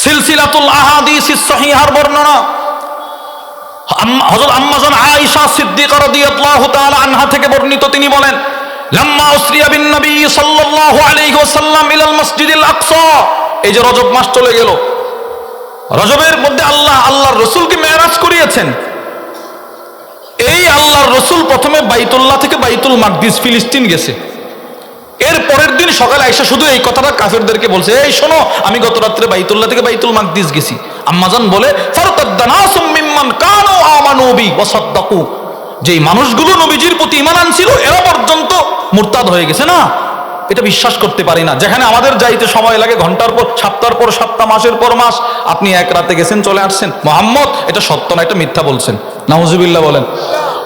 সিলসিলাতুল আহাদিসিস সহিহার বর্ণনা হযরত আম্মাজান আয়েশা সিদ্দিকা রাদিয়াল্লাহু তাআলা আনহা থেকে বর্ণিত, তিনি বলেন, লাম্মা উসরিয়া বিন নবী সাল্লাল্লাহু আলাইহি ওয়াসাল্লাম ইলাল মসজিদিল আকসা, এই যে রজব মাস চলে গেল, রজবের মধ্যে আল্লাহর রাসূলকে মেরাজ করিয়েছেন। এই আল্লাহর রাসূল প্রথমে বাইতুল্লাহ থেকে বাইতুল মাকদিস ফিলিস্তিন গেছে। এর পরের দিন সকালে আয়েশা শুধু এই কথাটা কাফেরদেরকে বলছে, এই শোনো, আমি গত রাত্রে বাইতুল্লাহ থেকে বাইতুল মাকদিস গেছি। আম্মাজান বলে, ফারতাদ্দা নাসুম মিম্মান কানু আমানু বি ওয়া সাদ্দাকু, যেই মানুষগুলো নবীজির প্রতি ঈমান আনছিল এরা পর্যন্ত মুরতাদ হয়ে গেছে। না, এটা বিশ্বাস করতে পারি না। যেখানে আমাদের যাইতে সময় লাগে ঘন্টার পর সপ্তাহের পর সপ্তাহ, মাসের পর মাস, আপনি এক রাতে গেছেন চলে আসছেন। মুহাম্মদ এটা সত্য না, এটা মিথ্যা বলছেন। নাউজুবিল্লাহ বলেন।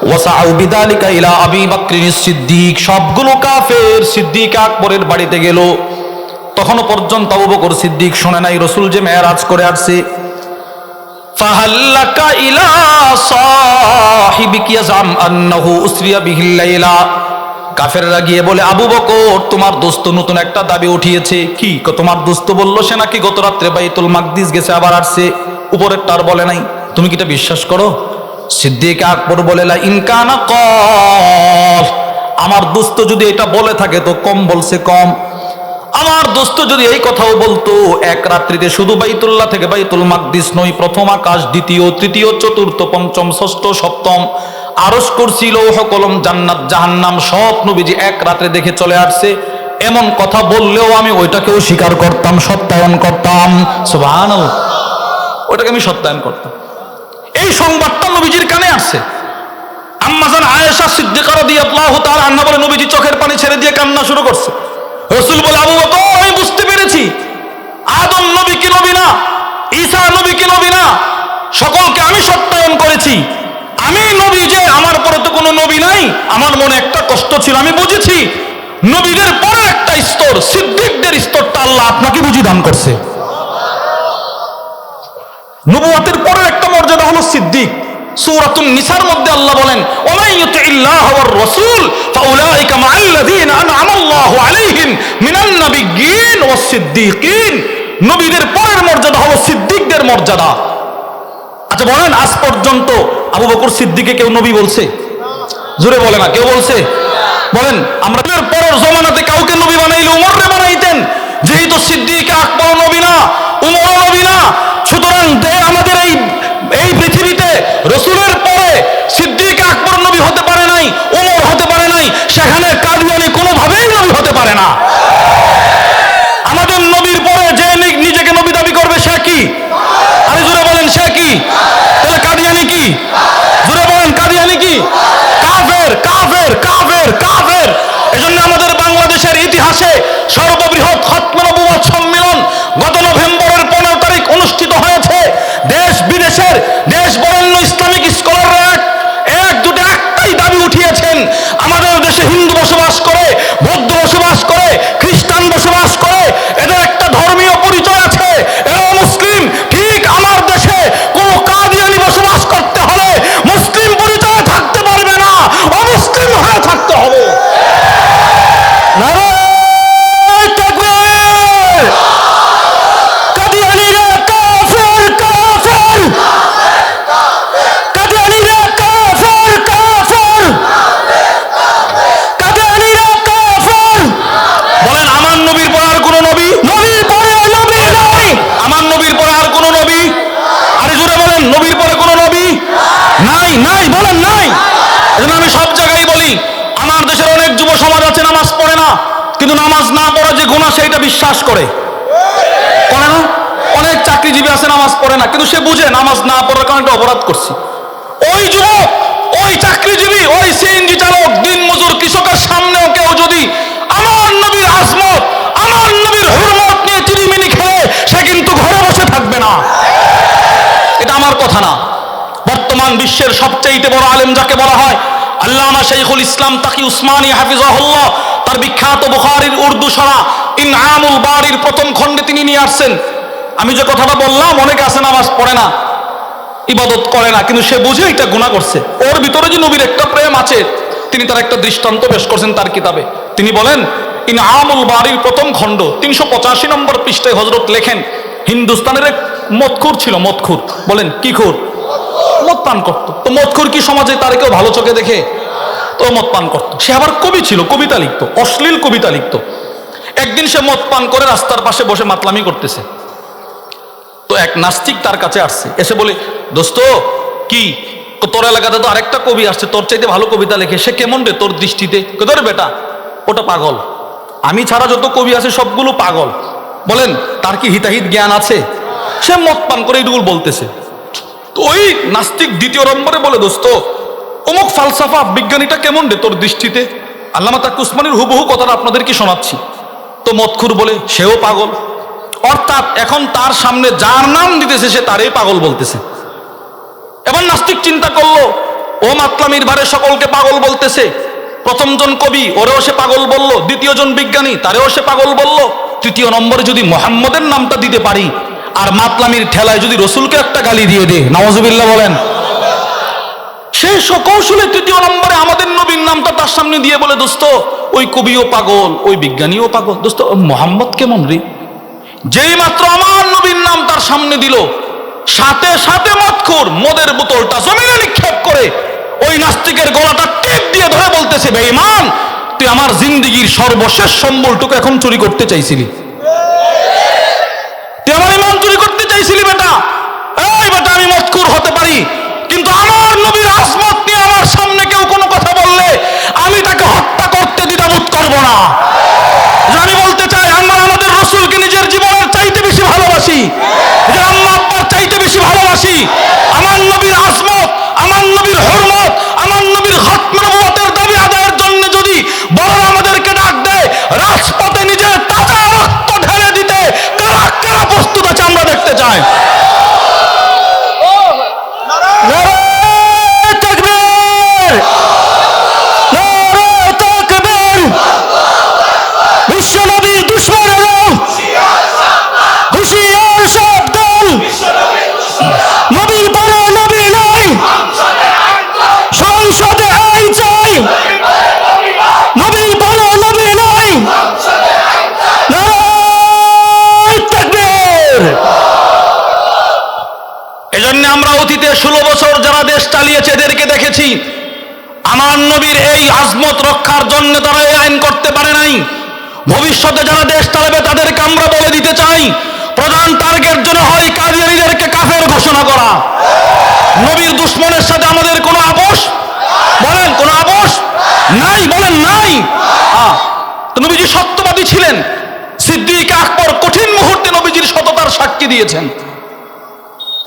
ওয়াসাউ বিযালিকা ইলা আবি বকরিস সিদ্দিক, সবগুলো কাফের সিদ্দিক আকবরের বাড়িতে গেল। তখনও পর্যন্ত আবু বকর সিদ্দিক শুনে নাই রাসূল যে মেরাজ করে আসছে। ফাহাল্লাকা ইলা সাহিবিকি ইয়াজাম আন্নাহু উসরিয়া বিহিল লাইলা, কাফেররা গিয়ে বলে, আবু বকর তোমার দোস্ত নতুন একটা দাবি উঠিয়েছে। কি? তোমার দোস্ত বললো সে নাকি গত রাত্রে বাইতুল মাকদিস গেছে আবার আসছে, উপরের টার বলে নাই। তুমি কি এটা বিশ্বাস করো? সিদ্দিক আকবর বলে, লা ইন কানা ক্বাল, আমার দোস্ত যদি এটা বলে থাকে তো কম বলছে কম। আমার দোস্ত যদি এই কথাও বলতো, এক রাত্রিতে শুধু বাইতুল্লাহ থেকে বাইতুল মাকদিস নয়, প্রথম আকাশ, দ্বিতীয়, তৃতীয়, চতুর্থ, পঞ্চম, ষষ্ঠ, সপ্তম, আরশ, কুরসি, লৌহ কলম, জান্নাত, জাহান্নাম সব নবীজি এক রাত্রে দেখে চলে আসছে, এমন কথা বললেও আমি ওইটাকেও স্বীকার করতাম, সত্যায়ন করতাম। সুবহানাল্লাহ, ওইটাকে আমি সত্যায়ন করতাম। এই সংবাদটা নবীজির কানে আসছে। আম্মাজান আয়েশা সিদ্দিকা রাদিয়াল্লাহু তাআলা আনহা বলে, নবীজি চোখের পানি ছেড়ে দিয়ে কান্না শুরু করছে। রাসূল বলে, আবু বকর আমি বুঝতে পেরেছি, আদম নবী কি নবী না, ঈসা নবী কি নবী না, সকলকে আমি সত্যায়ন করেছি। আমি নবী যে, আমার পরে তো কোনো নবী নাই। আমার মনে একটা কষ্ট ছিল, আমি বুঝেছি নবীদের পরে একটা স্তর, সিদ্দিকদের স্তরটা আল্লাহ আপনাকে বুঝি দান করছে। নবুয়তের পরের একটা মর্যাদা হলো সিদ্দিক। সূরাতুন নিসার মধ্যে আল্লাহ বলেন, ওয়া ইউতিল্লাহ ওয়ার রাসূল ফাউলাইকা মাআল্লাযীনা আনআমাল্লাহু আলাইহিম মিনান নাবিয়্যিন ওয়াস সিদ্দিকিন, নবীদের পরের মর্যাদা হলো সিদ্দিকদের মর্যাদা। আচ্ছা বলেন, আজ পর্যন্ত আবু বকর সিদ্দিককে কেউ নবী বলছে? জোরে বলে না, কেউ বলছে? বলেন, আমরা পরের জমানাতে কাউকে নবী বানাইলে উমররে বানাইতেন, যেহেতু সিদ্দিক আকবর নবী না, উমর নবী না, সুতরাং আমাদের এই পৃথিবীতে রাসূলের পরে সিদ্দিক আকবর নবী হতে পারে নাই, উমর হতে পারে নাই, সেখানে কাদিয়ানী কোনোভাবেই নবী হতে পারে না। আমাদের নবীর পরে যে নিজেকে নবী দাবি করবে সে কি? আরে জোরে বলেন, সে কি? তাহলে কাদিয়ানী কি? জোরে বলেন, কাদিয়ানী কি? কাফের, কাফের, কাফের, কাফের। এজন্য আমাদের বাংলাদেশের ইতিহাসে সর্ববৃহৎ খতমে নবুওয়াত সম্মেলন গত নভেম্বরের 15 তারিখ অনুষ্ঠিত হয়েছে। দেশ বিদেশের দেশ বরেণ্য ইসলামিক স্কলাররা এক দুটো একটাই দাবি উঠিয়েছেন, আমাদের দেশে হিন্দু বসবাস করে, বৌদ্ধ বসবাস করে, খ্রিস্টান বসবাস করে, এদের একটা ধর্মীয় পরিচয় আছে, এরা মুসলিম। ঠিক আমার দেশে কোন কাদিয়ানী বসবাস করতে হলে মুসলিম পরিচয় থাকতে পারবে না, অমুসলিম হয়ে থাকতে হবে। নারায়ে তাকবীর। কাদিয়ানীরা কাফের, কাফের, কাদিয়ানীরা কাফের, কাফের, কাদিয়ানীরা কাফের। বলেন, আমার নবীর পরে আর কোন নবী? নবীর পরে নবী নাই। আমার নবীর পরে আর কোন নবী? আরে জোরে বলেন, নবীর পরে কোন নবী নাই? নাই বলেন, নাই। এজন্য আমি সব জায়গায় বলি, আমার দেশের অনেক যুব সমাজ আছে নামাজ পড়ে না, কিন্তু নামাজ না পড়া যে গুনাহ সেইটা বিশ্বাস করে না। অনেক চাকরিজীবী আছে নামাজ পড়ে না, কিন্তু সে বুঝে নামাজ না পড়ার কারণে একটা অপরাধ করছি। ওই যুবক, ওই চাকরিজীবী, ওই সিএনজি চালক, দিন মজুর, কৃষকের সামনেও কেউ যদি আমার নবীর আজমত, আমার নবীর হুরমত নিয়ে চিরিমিনি খেলে, সে কিন্তু ঘরে বসে থাকবে না। এটা আমার কথা না। বর্তমান বিশ্বের সবচেয়ে বড় আলেম যাকে বলা হয় আল্লামা শাইখুল ইসলাম তাকি উসমানী হাফিজাহুল্লাহ, তার বিখ্যাত বুখারীর উর্দু সরা ইনআমুল বারির প্রথম খণ্ডে তিনি নিয়ে আসছেন। আমি যে কথাটা বললাম, অনেকে আছে নামাজ পড়ে না, ইবাদত করে না, কিন্তু সে বুঝে এটা গুনাহ করছে। ওর ভিতরে যে নবীর একটা প্রেম আছে, তিনি তার একটা দৃষ্টান্ত পেশ করছেন তার কিতাবে। তিনি বলেন, ইনআমুল বারির প্রথম খণ্ড 385 নম্বর পৃষ্ঠায় হযরত লেখেন, হিন্দুস্তানের এক মদখোর ছিল, মদখোর। বলেন কি খোর? মদ পান করতো। তো মদখোর কি সমাজে তার কেউ ভালো চোখে দেখে? তো মদ পান করতো। সে আবার কবি ছিল, কবিতা লিখতো, অশ্লীল কবিতা লিখতো। একদিন সে মদ পান করে রাস্তার পাশে বসে মাতলামি করতেছে। তো এক নাস্তিক তার কাছে আসছে, এসে বলে, দোস্ত কি তোর এলাকাতে তো আরেকটা কবি আসছে, তোর চাইতে ভালো কবিতা লেখে, সে কেমন রে তোর দৃষ্টিতে? তোর বেটা ওটা পাগল, আমি ছাড়া যত কবি আছে সবগুলো পাগল। বলেন তার কি হিতাহিত জ্ঞান আছে? সে মদ পান করে এইটুকু বলতেছে। তো ওই নাস্তিক দ্বিতীয় নম্বরে বলে, দোস্ত অমুক ফালসাফা বিজ্ঞানীটা কেমন রে তোর দৃষ্টিতে? আল্লামা তাকি উসমানীর হুবহু কথাটা আপনাদের কি শোনাচ্ছি। তো মদখুর বলে, সেও পাগল। অর্থাৎ এখন তার সামনে যার নাম দিতেছে সে তারই পাগল বলতেছে। এবার নাস্তিক চিন্তা করলো, ও মাতলামির ভারে সকলকে পাগল বলতেছে। প্রথম জন কবি, ওরেও সে পাগল বলল। দ্বিতীয় জন বিজ্ঞানী, তারেও সে পাগল বলল। তৃতীয় নম্বরে যদি মোহাম্মদের নামটা দিতে পারি আর মাতলামির ঠেলায় যদি রসুলকে একটা গালি দিয়ে দে, নাউজুবিল্লাহ বলেন, সেই সকৌশলে তৃতীয় নম্বরে আমাদের নবীর নামটা তার সামনে দিয়ে বলে, দোস্ত ওই কবিও পাগল, ওই বিজ্ঞানীও পাগল, দোস্ত মোহাম্মদ কেমন রে? যেই মাত্র আমার নবীর নাম তার সামনে দিল, সাথে সাথে মদখোর মদের বোতলটা জমিনে নিক্ষেপ করে ওই নাস্তিকের গলাটা টেপ দিয়ে ধরে বলতেছে, বেঈমান তুই আমার জিন্দেগির সর্বশেষ সম্বলটুকু এখন চুরি করতে চাইছিলি, তুই আমার ইমান চুরি করতে চাইছিলি বেটা। এই বেটা আমি মদখোর হতে পারি, কিন্তু আমার নবীর আজমত নিয়ে আমার সামনে কেউ কোনো কথা বললে আমি তাকে হত্যা করতে দ্বিধাবোধ করব না। আমি বলতে চাই, আমরা আমাদের রসুলকে নিজের জীবনের চাইতে বেশি ভালোবাসি, যে আম্মা আব্বার চাইতে বেশি ভালোবাসি। আমার নবীর আজমত, আমার নবীর হরমত, আমার নবীর খতম নবুয়তের দাবি আদায়ের জন্য যদি বড় আমাদেরকে ডাক দেয়, রাজপথে নিজের তাজা রক্ত ঢেলে দিতে কারা কারা প্রস্তুত আছে আমরা দেখতে চাই। আমরা অতীতে 16 বছর যারা দেশ চালিয়েছে এদেরকে দেখেছি, আমার নবীর এই আজমত রক্ষার জন্য তারা এই আইন করতে পারে নাই। ভবিষ্যতে যারা দেশ চালাবে তাদেরকে আমরা বলে দিতে চাই, প্রধান টার্গেট যেন হয় কাদিয়ানীদেরকে কাফের ঘোষণা করা। নবীর দুশমনের সাথে আমাদের কোনো আপোষ, বলেন কোনো আপোষ নাই, বলেন নাই। তো নবীজি সত্যবাদী ছিলেন, সিদ্দিক আকবর কঠিন মুহূর্তে নবীজির সততার সাক্ষী দিয়েছেন।